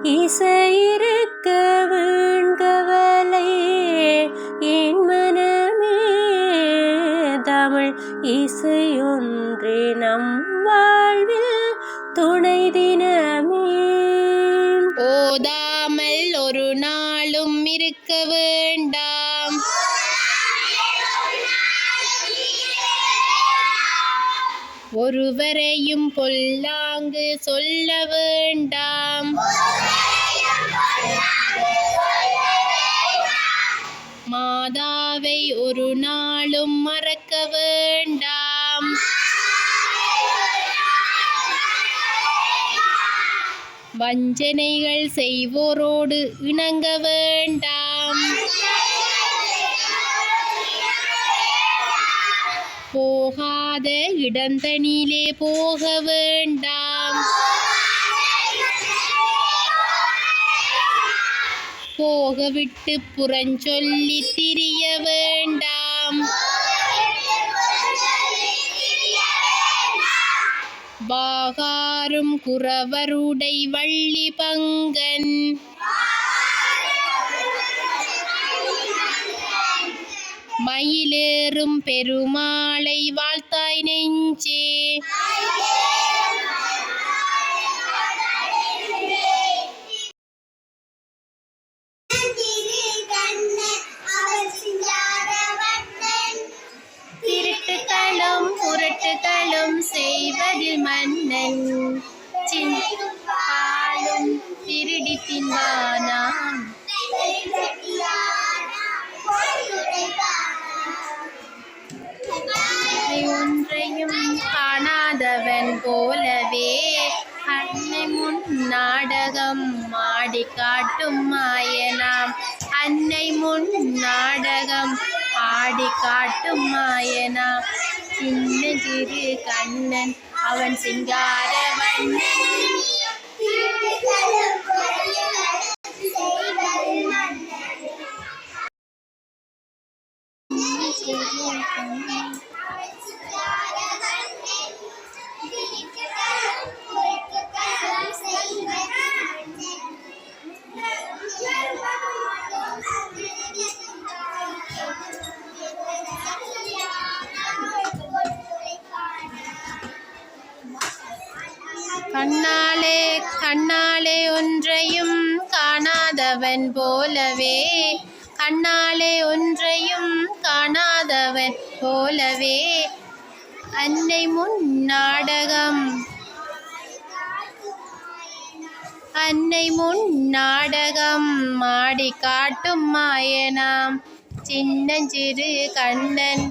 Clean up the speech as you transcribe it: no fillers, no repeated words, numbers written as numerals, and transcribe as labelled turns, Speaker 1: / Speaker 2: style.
Speaker 1: இசையிருக்க வேண்கவலை என் மனமே. தமிழ் இசையொன்றே நம் வாழ்வில் துணை தினமே.
Speaker 2: ஓதாமல் ஒரு நாளும் இருக்க வேண்டாம், ஒருவரையும் பொல்லாங்கு சொல்ல வேண்டாம், மாதாவை ஒரு நாளும் மறக்க வேண்டாம், வஞ்சனைகள் செய்வோரோடு இணங்க வேண்டாம், போகாத இடந்தனிலே போக வேண்டாம், போகவிட்டு புறஞ்சொல்லி திரிய வேண்டாம், வாகாரும் குறவருடை வள்ளி பங்கன், மயிலேறும் பெருமாளை வாழ்த்தாய் நெஞ்சே. திருட்டுகளும் புரட்டுகளும் செய்வதில் மன்னன், சின்பாலும் திருடி தின்பானாம், ஒன்றையும் காணாதவன் போலவே அன்னை முன் நாடகம் ஆடி காட்டும் மாயனாம், அன்னை முன் நாடகம் ஆடி காட்டும் மாயனாம், சின்ன சிறு கண்ணன் அவன் சிங்கார வண்ணன். கண்ணாலே கண்ணாலே ஒன்றையும் காணாதவன் போலவே, கண்ணாலே ஒன்றையும் காணாதவன் போலவே அன்னை முன் நாடகம் ஆடி காட்டும் மாயனாம், சின்னஞ்சிறு கண்ணன்